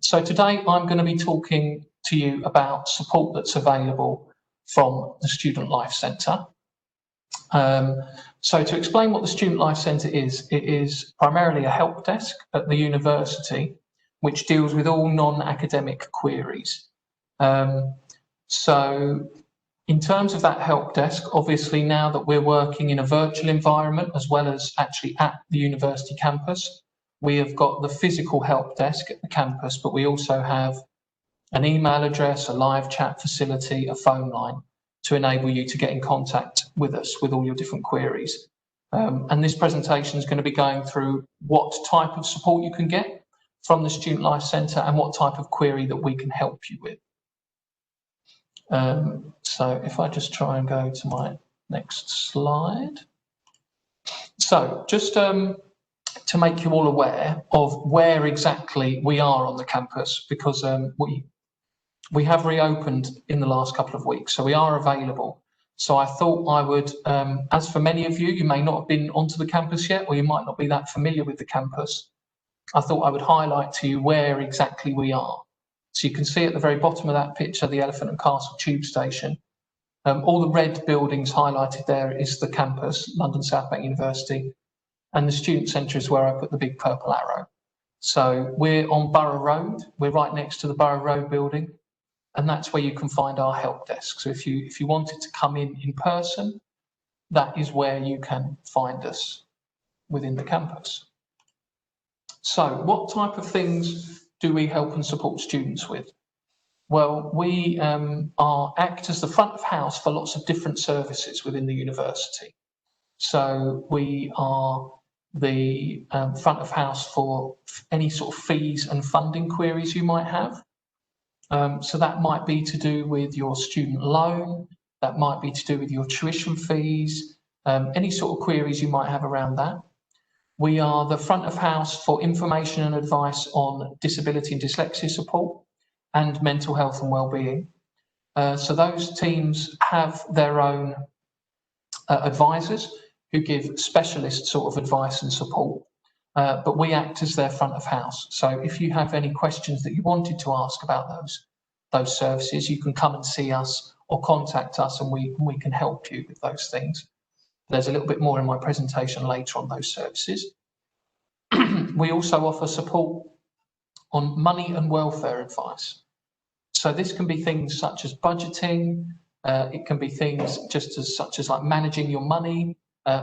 So today I'm going to be talking to you about support that's available from the Student Life Centre. So to explain what the Student Life Centre is, it is primarily a help desk at the university which deals with all non-academic queries. So in terms of that help desk, obviously now that we're working in a virtual environment as well as actually at the university campus, we have got the physical help desk at the campus, but we also have an email address, a live chat facility, a phone line to enable you to get in contact with us with all your different queries. And this presentation is going to be going through what type of support you can get from the Student Life Centre and what type of query that we can help you with. So if I just try and go to my next slide. So just to make you all aware of where exactly we are on the campus, because we have reopened in the last couple of weeks, so we are available. So I thought I would, as for many of you, you may not have been onto the campus yet, or you might not be that familiar with the campus, I thought I would highlight to you where exactly we are. So you can see at the very bottom of that picture, the Elephant and Castle tube station. All the red buildings highlighted there is the campus, London South Bank University, and the Student Centre is where I put the big purple arrow. So we're on Borough Road, we're right next to the Borough Road building, and that's where you can find our help desk. So if you wanted to come in person, that is where you can find us within the campus. So what type of things do we help and support students with? Well, we act as the front of house for lots of different services within the university. So we are the front of house for any sort of fees and funding queries you might have. So that might be to do with your student loan, that might be to do with your tuition fees, any sort of queries you might have around that. We are the front of house for information and advice on disability and dyslexia support and mental health and wellbeing. So those teams have their own advisors who give specialist sort of advice and support, but we act as their front of house. So if you have any questions that you wanted to ask about those services, you can come and see us or contact us and we can help you with those things. There's a little bit more in my presentation later on those services. We also offer support on money and welfare advice. So this can be things such as budgeting, it can be things such as like managing your money,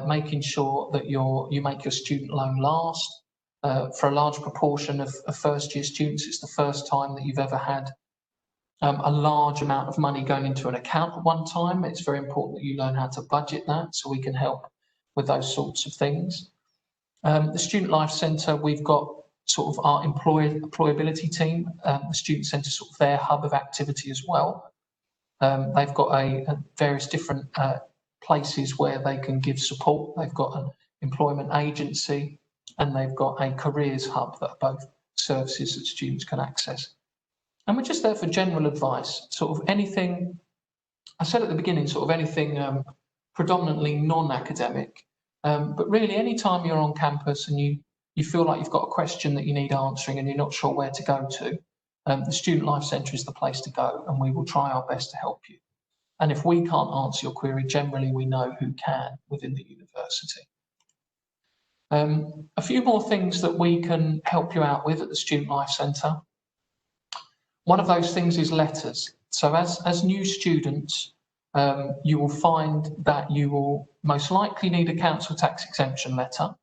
making sure that you make your student loan last. For a large proportion of first year students, it's the first time that you've ever had a large amount of money going into an account at one time. It's very important that you learn how to budget that, so we can help with those sorts of things. The Student Life Centre, we've got sort of our employability team. The Student Centre is sort of their hub of activity as well. They've got various different places where they can give support. They've got an employment agency and they've got a careers hub that are both services that students can access. And we're just there for general advice, sort of anything, I said at the beginning, sort of anything predominantly non-academic, but really any time you're on campus and you feel like you've got a question that you need answering and you're not sure where to go to, the Student Life Centre is the place to go, and we will try our best to help you. And if we can't answer your query, generally we know who can within the university. A few more things that we can help you out with at the Student Life Centre. One of those things is letters. So as new students, you will find that you will most likely need a council tax exemption letter.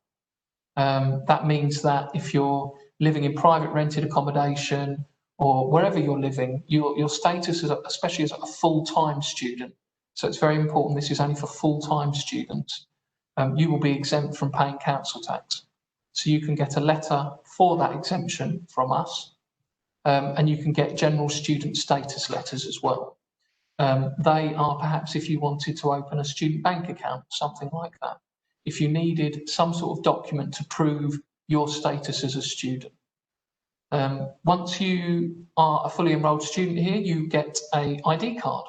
That means that if you're living in private rented accommodation or wherever you're living, your status, especially as a full-time student, so it's very important, this is only for full-time students, you will be exempt from paying council tax. So you can get a letter for that exemption from us, and you can get general student status letters as well. They are perhaps if you wanted to open a student bank account, something like that. If you needed some sort of document to prove your status as a student. Once you are a fully enrolled student here, you get an ID card.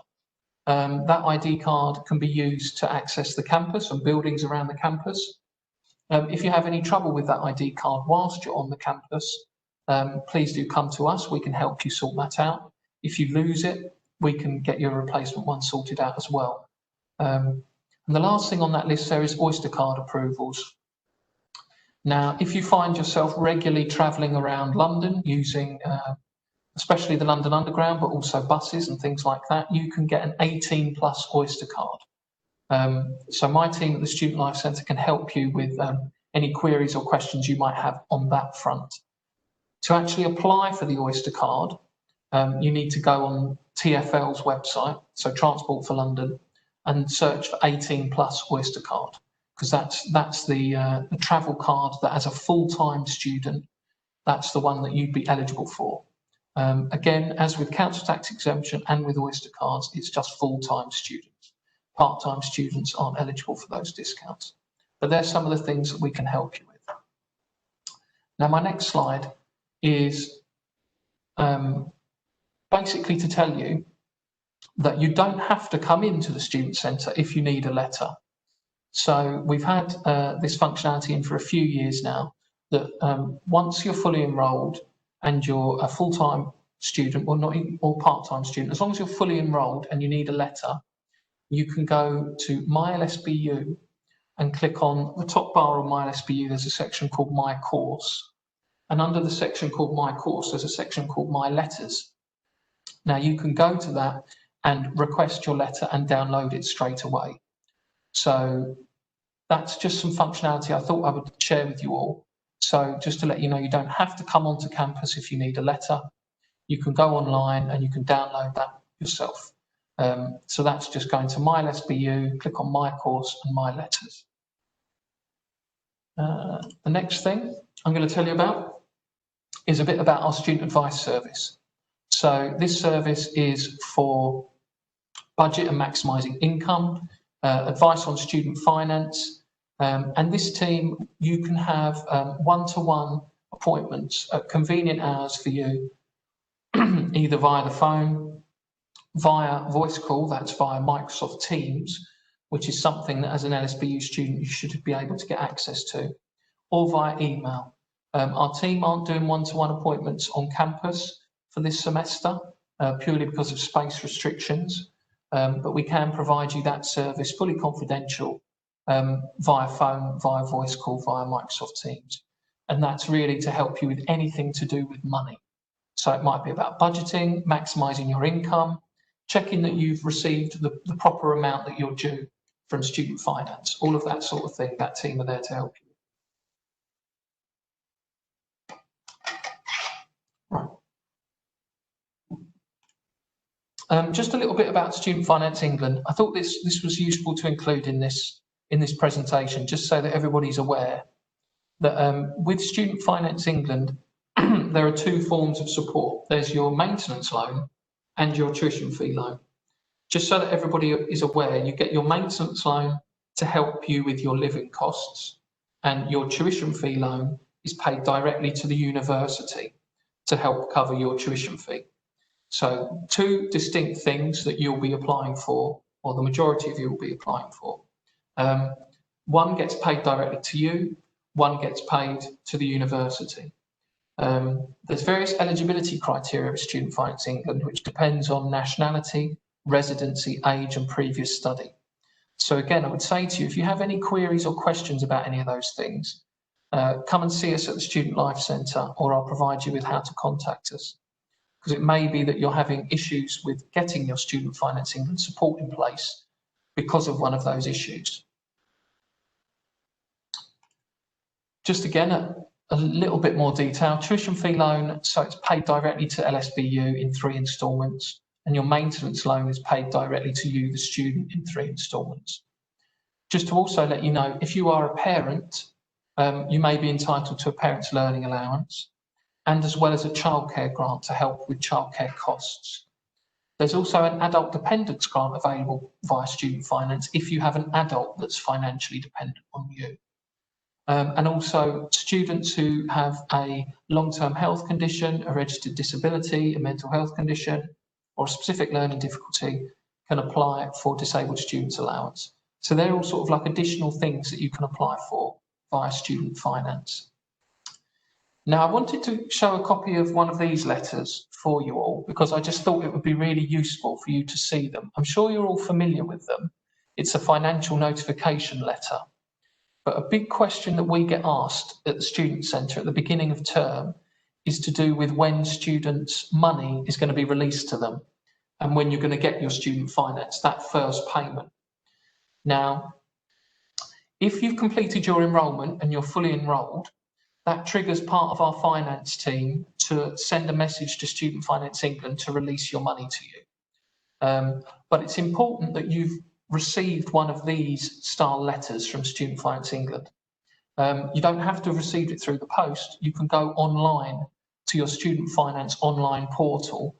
That ID card can be used to access the campus and buildings around the campus. If you have any trouble with that ID card whilst you're on the campus, please do come to us. We can help you sort that out. If you lose it, we can get your replacement one sorted out as well. And the last thing on that list there is Oyster card approvals. Now, if you find yourself regularly travelling around London using especially the London Underground, but also buses and things like that, you can get an 18 plus Oyster card. So my team at the Student Life Centre can help you with any queries or questions you might have on that front. To actually apply for the Oyster card, you need to go on TfL's website, so Transport for London, and search for 18 plus Oyster card, because that's the travel card that as a full-time student, that's the one that you'd be eligible for. Again, as with council tax exemption and with Oyster cards, it's just full-time students. Part-time students aren't eligible for those discounts. But there's some of the things that we can help you with. Now, my next slide is basically to tell you that you don't have to come into the Student Centre if you need a letter. So we've had this functionality in for a few years now, that once you're fully enrolled and you're a full-time student, or part-time student, as long as you're fully enrolled and you need a letter, you can go to My LSBU and click on the top bar on My LSBU. There's a section called My Course. And under the section called My Course, there's a section called My Letters. Now you can go to that and request your letter and download it straight away. So that's just some functionality I thought I would share with you all. So just to let you know, you don't have to come onto campus if you need a letter. You can go online and you can download that yourself. So that's just going to My LSBU, click on My Course and My Letters. The next thing I'm going to tell you about is a bit about our student advice service. So this service is for budget and maximising income, advice on student finance, and this team, you can have one-to-one appointments at convenient hours for you, either via the phone, via voice call, that's via Microsoft Teams, which is something that as an LSBU student you should be able to get access to, or via email. Our team aren't doing one-to-one appointments on campus for this semester, purely because of space restrictions, but we can provide you that service fully confidential via phone, via voice call, via Microsoft Teams. And that's really to help you with anything to do with money. So it might be about budgeting, maximising your income, checking that you've received the proper amount that you're due from student finance, all of that sort of thing. That team are there to help you. Right. Just a little bit about Student Finance England. I thought this was useful to include in this presentation, just so that everybody's aware that with Student Finance England, there are two forms of support. There's your maintenance loan and your tuition fee loan. Just so that everybody is aware, you get your maintenance loan to help you with your living costs, and your tuition fee loan is paid directly to the university to help cover your tuition fee. So two distinct things that you'll be applying for, or the majority of you will be applying for. One gets paid directly to you, one gets paid to the university. There's various eligibility criteria of Student Finance England, which depends on nationality, residency, age and previous study. So again, I would say to you, if you have any queries or questions about any of those things, come and see us at the Student Life Centre, or I'll provide you with how to contact us. Because it may be that you're having issues with getting your Student Finance England support in place because of one of those issues. Just again, a little bit more detail. Tuition fee loan, so it's paid directly to LSBU in 3 instalments, and your maintenance loan is paid directly to you, the student, in 3 instalments. Just to also let you know, if you are a parent, you may be entitled to a parent's learning allowance, and as well as a childcare grant to help with childcare costs. There's also an adult dependence grant available via Student Finance if you have an adult that's financially dependent on you. And also students who have a long-term health condition, a registered disability, a mental health condition, or a specific learning difficulty can apply for disabled students allowance. So they're all sort of like additional things that you can apply for via Student Finance. Now, I wanted to show a copy of one of these letters for you all because I just thought it would be really useful for you to see them. I'm sure you're all familiar with them. It's a financial notification letter. But a big question that we get asked at the Student Centre at the beginning of term is to do with when students' money is going to be released to them and when you're going to get your student finance, that first payment. Now, if you've completed your enrolment and you're fully enrolled, that triggers part of our finance team to send a message to Student Finance England to release your money to you. But it's important that you've received one of these style letters from Student Finance England. You don't have to have received it through the post. You can go online to your Student Finance online portal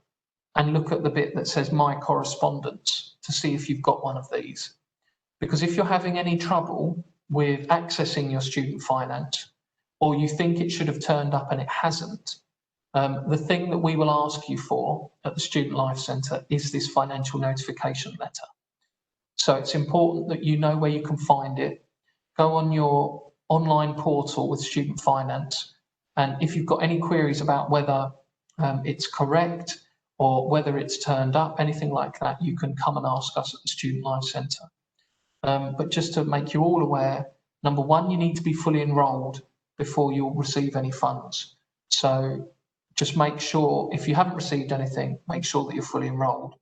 and look at the bit that says My Correspondence to see if you've got one of these. Because if you're having any trouble with accessing your student finance, or you think it should have turned up and it hasn't, the thing that we will ask you for at the Student Life Centre is this financial notification letter. So it's important that you know where you can find it. Go on your online portal with Student Finance, and if you've got any queries about whether it's correct or whether it's turned up, anything like that, you can come and ask us at the Student Life Centre. But just to make you all aware, number one, you need to be fully enrolled before you'll receive any funds. So just make sure, if you haven't received anything, make sure that you're fully enrolled.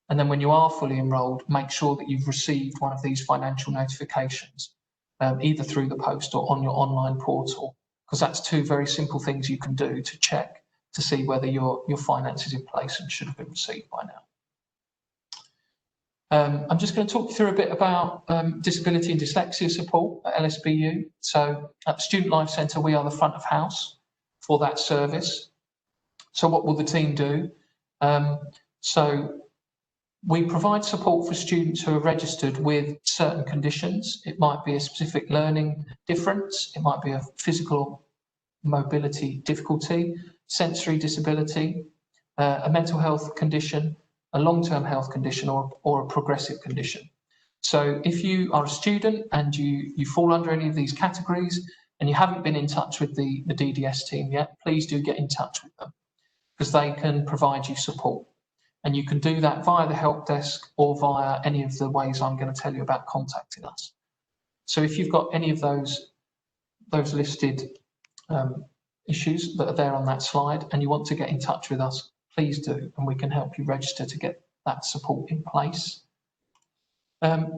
And then when you are fully enrolled, make sure that you've received one of these financial notifications, either through the post or on your online portal, because that's two very simple things you can do to check to see whether your finance is in place and should have been received by now. I'm just going to talk you through a bit about disability and dyslexia support at LSBU. So at the Student Life Centre, we are the front of house for that service. So what will the team do? So we provide support for students who are registered with certain conditions. It might be a specific learning difference. It might be a physical mobility difficulty, sensory disability, a mental health condition, a long-term health condition, or a progressive condition. So if you are a student and you fall under any of these categories and you haven't been in touch with the DDS team yet, please do get in touch with them because they can provide you support. And you can do that via the help desk or via any of the ways I'm going to tell you about contacting us. So if you've got any of those listed issues that are there on that slide and you want to get in touch with us, please do, and we can help you register to get that support in place.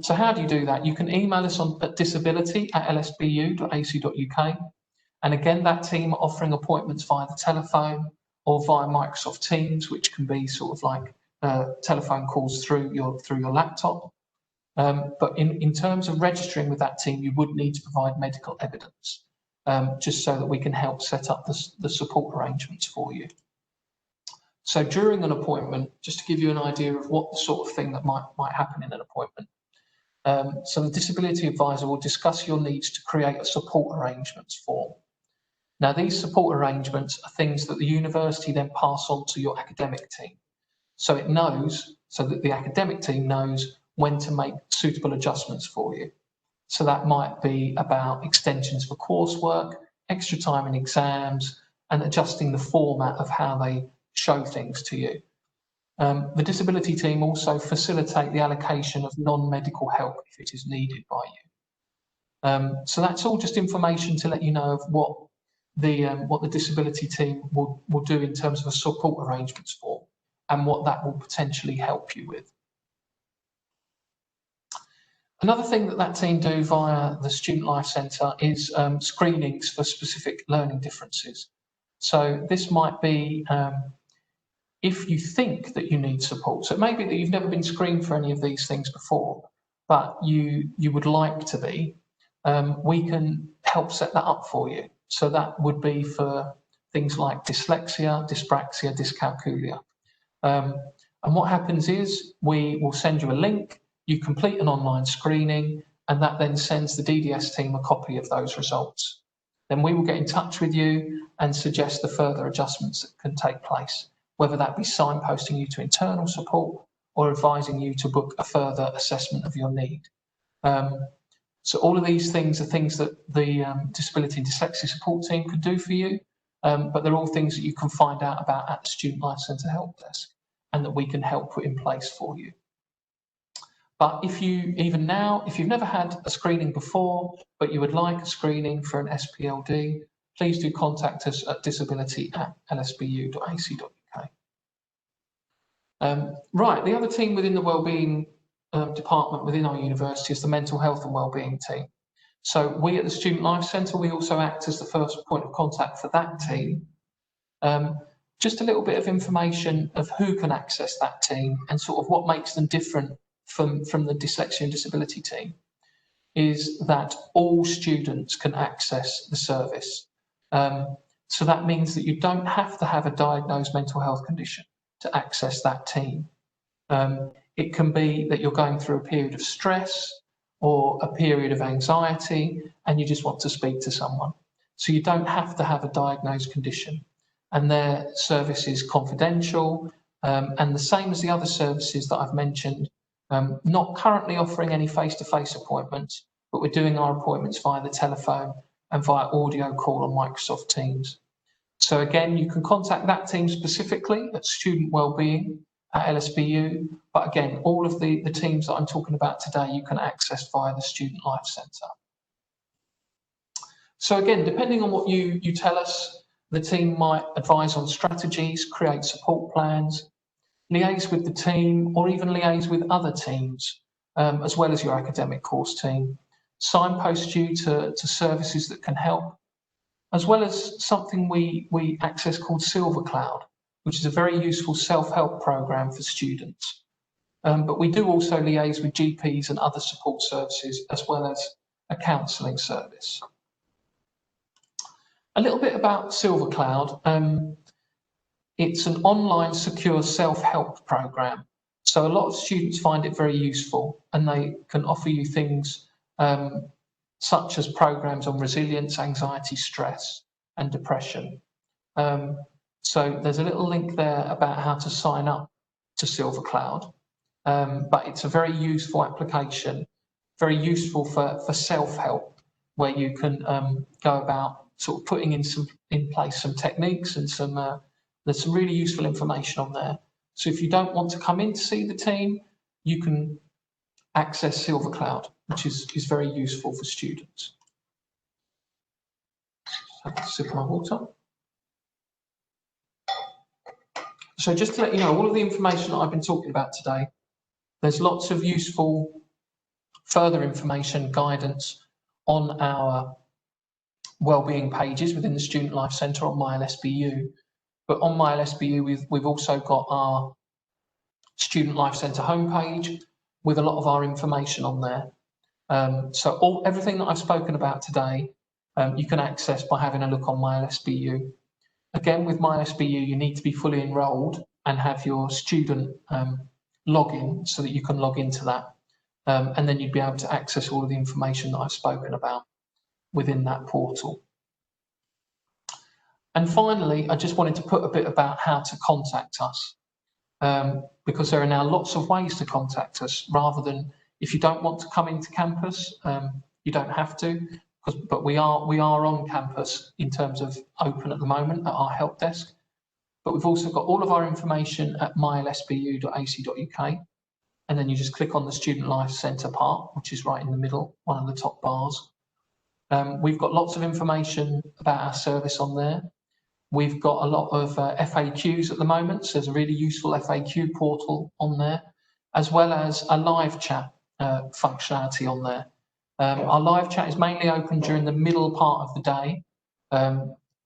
So how do you do that? You can email us at disability@lsbu.ac.uk. And again, that team are offering appointments via the telephone or via Microsoft Teams, which can be sort of like telephone calls through your laptop. But in terms of registering with that team, you would need to provide medical evidence, just so that we can help set up the support arrangements for you. So during an appointment, just to give you an idea of what the sort of thing that might happen in an appointment. So the disability advisor will discuss your needs to create a support arrangements form. Now, these support arrangements are things that the university then pass on to your academic team. So that the academic team knows when to make suitable adjustments for you. So that might be about extensions for coursework, extra time in exams, and adjusting the format of how they show things to you. The disability team also facilitate the allocation of non-medical help if it is needed by you. So that's all just information to let you know of what the disability team will do in terms of a support arrangements form and what that will potentially help you with. Another thing that team do via the Student Life Centre is screenings for specific learning differences. So this might be if you think that you need support. So it may be that you've never been screened for any of these things before, but you would like to be. We can help set that up for you. So that would be for things like dyslexia, dyspraxia, dyscalculia. And what happens is we will send you a link, you complete an online screening, and that then sends the DDS team a copy of those results. Then we will get in touch with you and suggest the further adjustments that can take place, whether that be signposting you to internal support or advising you to book a further assessment of your need. So all of these things are things that the disability and dyslexia support team could do for you. but they're all things that you can find out about at the Student Life Centre Help Desk and that we can help put in place for you. But if you've never had a screening before, but you would like a screening for an SPLD, please do contact us at disability@lsbu.ac.uk. Right, the other team within the wellbeing department within our university is the mental health and wellbeing team. So we at the Student Life Centre, we also act as the first point of contact for that team. Just a little bit of information of who can access that team and sort of what makes them different from the dyslexia and disability team is that all students can access the service. So that means that you don't have to have a diagnosed mental health condition to access that team. It can be that you're going through a period of stress or a period of anxiety and you just want to speak to someone. So you don't have to have a diagnosed condition, and their service is confidential and the same as the other services that I've mentioned. Not currently offering any face-to-face appointments, but we're doing our appointments via the telephone and via audio call on Microsoft Teams. So again, you can contact that team specifically at Student Wellbeing at LSBU, but again, all of the teams that I'm talking about today, you can access via the Student Life Centre. So again, depending on what you tell us, the team might advise on strategies, create support plans, liaise with the team, or even liaise with other teams, as well as your academic course team, signpost you to services that can help, as well as something we access called Silver Cloud, which is a very useful self-help program for students. But we do also liaise with GPs and other support services, as well as a counselling service. A little bit about Silver Cloud. It's an online secure self-help program. So a lot of students find it very useful, and they can offer you things such as programs on resilience, anxiety, stress, and depression. So there's a little link there about how to sign up to Silver Cloud, but it's a very useful application, very useful for self-help, where you can go about sort of putting in place some techniques and there's some really useful information on there. So if you don't want to come in to see the team, you can access Silver Cloud, which is very useful for students. So I'll sip my water. So just to let you know, all of the information that I've been talking about today, there's lots of useful further information, guidance on our wellbeing pages within the Student Life Centre on my LSBU. But on my LSBU, we've also got our Student Life Centre homepage with a lot of our information on there. So everything that I've spoken about today, you can access by having a look on my LSBU. Again, with my LSBU, you need to be fully enrolled and have your student login so that you can log into that. And then you'd be able to access all of the information that I've spoken about within that portal. And finally, I just wanted to put a bit about how to contact us, because there are now lots of ways to contact us, rather than if you don't want to come into campus, you don't have to, but we are on campus in terms of open at the moment at our help desk. But we've also got all of our information at mylsbu.ac.uk, and then you just click on the Student Life Centre part, which is right in the middle, one of the top bars. We've got lots of information about our service on there. We've got a lot of FAQs at the moment, so there's a really useful FAQ portal on there, as well as a live chat functionality on there. Our live chat is mainly open during the middle part of the day.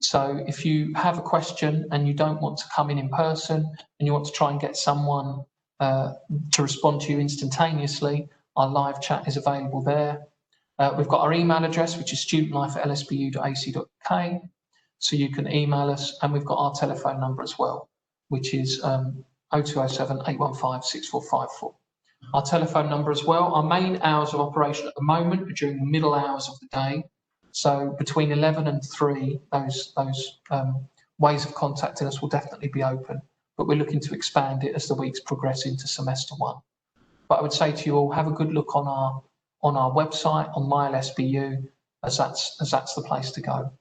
So if you have a question and you don't want to come in person and you want to try and get someone to respond to you instantaneously, our live chat is available there. We've got our email address, which is studentlife@lsbu.ac.uk. So you can email us, and we've got our telephone number as well, which is 0207 815 6454. Our telephone number as well. Our main hours of operation at the moment are during the middle hours of the day. So between 11 and 3, those ways of contacting us will definitely be open, but we're looking to expand it as the weeks progress into semester 1. But I would say to you all, have a good look on our website, on my LSBU, as that's the place to go.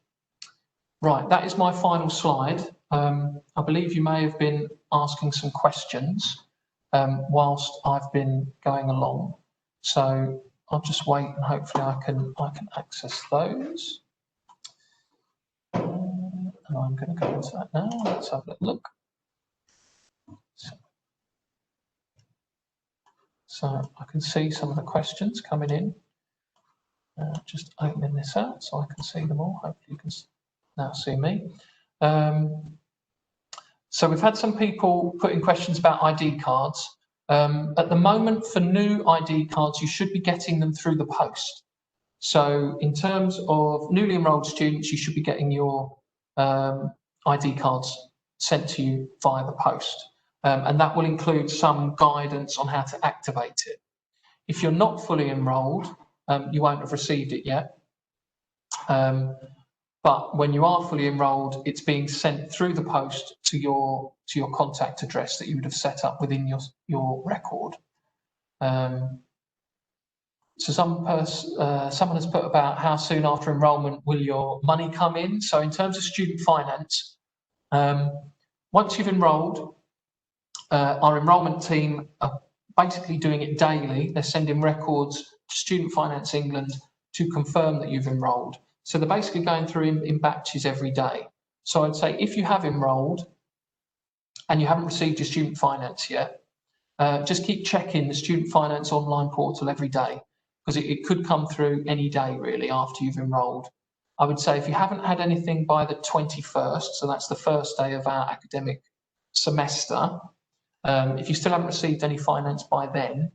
Right, that is my final slide. I believe you may have been asking some questions whilst I've been going along. So I'll just wait and hopefully I can access those. And I'm going to go into that now. Let's have a look. So I can see some of the questions coming in. Just opening this out so I can see them all. Hopefully you can now see me. So we've had some people putting questions about ID cards. At the moment, for new ID cards, you should be getting them through the post. So in terms of newly enrolled students, you should be getting your ID cards sent to you via the post. And that will include some guidance on how to activate it. If you're not fully enrolled, you won't have received it yet. But when you are fully enrolled, it's being sent through the post to your contact address that you would have set up within your record. So someone has put about how soon after enrolment will your money come in. So in terms of student finance, once you've enrolled, our enrolment team are basically doing it daily. They're sending records to Student Finance England to confirm that you've enrolled. So they're basically going through in batches every day. So I'd say if you have enrolled and you haven't received your student finance yet, just keep checking the Student Finance online portal every day, because it could come through any day really after you've enrolled. I would say if you haven't had anything by the 21st, so that's the first day of our academic semester, if you still haven't received any finance by then,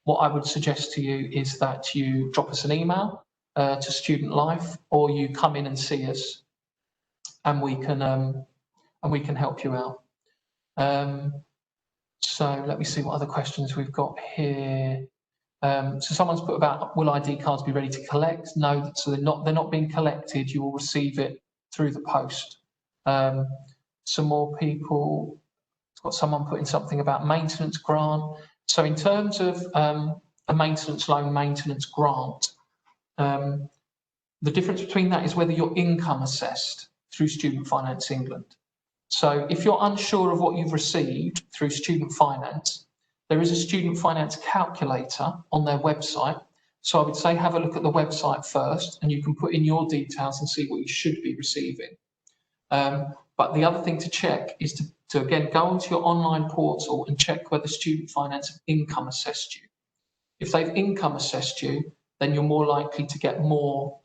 what I would suggest to you is that you drop us an email to Student Life, or you come in and see us, and we can help you out. So let me see what other questions we've got here. So someone's put about, will ID cards be ready to collect? No, so they're not being collected. You will receive it through the post. Some more people. Got someone putting something about maintenance grant. So in terms of a maintenance loan, maintenance grant, the difference between that is whether you're income assessed through Student Finance England. So if you're unsure of what you've received through Student Finance, there is a Student Finance calculator on their website. So I would say have a look at the website first, and you can put in your details and see what you should be receiving. But the other thing to check is to again go onto your online portal and check whether Student Finance have income assessed you. If they've income assessed you, then you're more likely to get more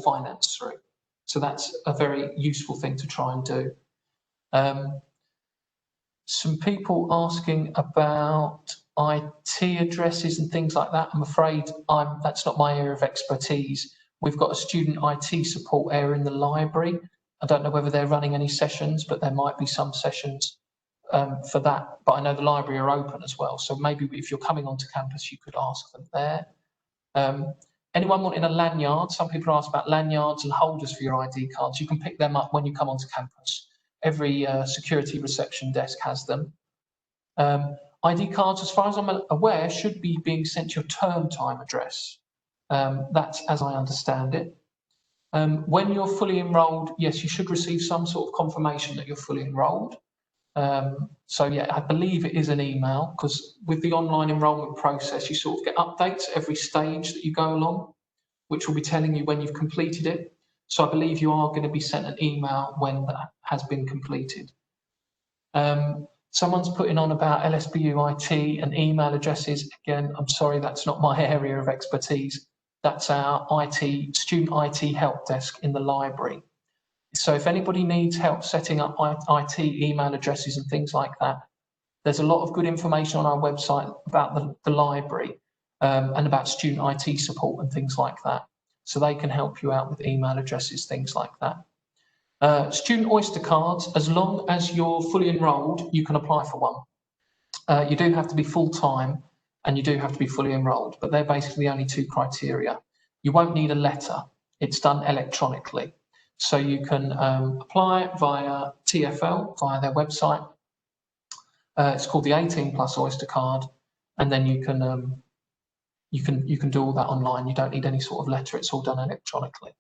finance through. So that's a very useful thing to try and do. Some people asking about IT addresses and things like that. I'm afraid that's not my area of expertise. We've got a student IT support area in the library. I don't know whether they're running any sessions, but there might be some sessions for that. But I know the library are open as well. So maybe if you're coming onto campus, you could ask them there. Anyone wanting a lanyard? Some people ask about lanyards and holders for your ID cards. You can pick them up when you come onto campus. Every security reception desk has them. ID cards, as far as I'm aware, should be being sent to your term time address. That's as I understand it. When you're fully enrolled, yes, you should receive some sort of confirmation that you're fully enrolled. So yeah, I believe it is an email, because with the online enrolment process, you sort of get updates at every stage that you go along, which will be telling you when you've completed it. So I believe you are going to be sent an email when that has been completed. Someone's putting on about LSBU IT and email addresses. Again, I'm sorry, that's not my area of expertise. That's our student IT help desk in the library. So if anybody needs help setting up IT email addresses and things like that, there's a lot of good information on our website about the library and about student IT support and things like that. So they can help you out with email addresses, things like that. Student Oyster cards, as long as you're fully enrolled, you can apply for one. You do have to be full-time and you do have to be fully enrolled, but they're basically the only two criteria. You won't need a letter. It's done electronically. So you can apply via TfL, via their website. It's called the 18 Plus Oyster card, and then you can do all that online. You don't need any sort of letter. It's all done electronically.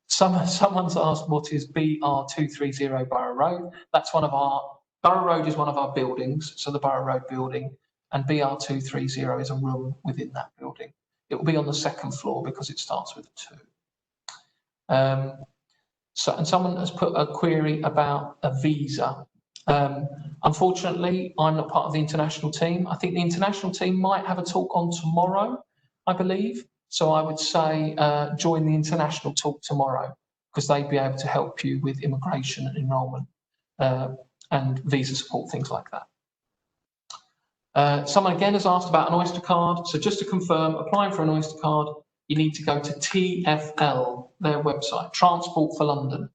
Someone's asked what is BR230 Borough Road. That's one of our, Borough Road is one of our buildings, so the Borough Road building, and BR230 is a room within that building. It will be on the second floor because it starts with a 2. And someone has put a query about a visa. Unfortunately, I'm not part of the international team. I think the international team might have a talk on tomorrow, I believe. So I would say join the international talk tomorrow, because they'd be able to help you with immigration and enrolment and visa support, things like that. Someone again has asked about an Oyster card. So just to confirm, applying for an Oyster card, you need to go to TfL, their website, Transport for London,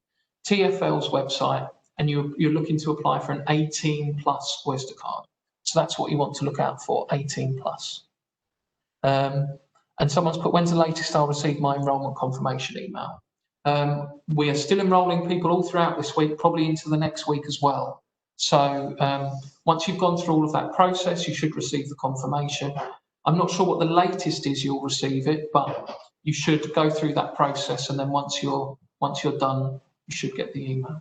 TfL's website, and you're looking to apply for an 18+ Oyster card. So that's what you want to look out for, 18+. And someone's put, when's the latest I'll receive my enrolment confirmation email? We are still enrolling people all throughout this week, probably into the next week as well. So once you've gone through all of that process, you should receive the confirmation. I'm not sure what the latest is you'll receive it, but you should go through that process, and then once you're done, you should get the email.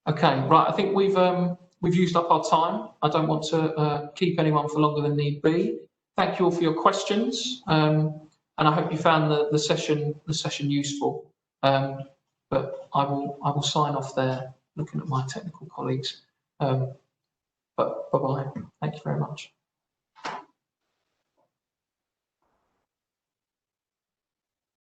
Okay, right. I think we've used up our time. I don't want to keep anyone for longer than need be. Thank you all for your questions, and I hope you found the session useful. But I will sign off there, looking at my technical colleagues. But bye bye. Thank you very much.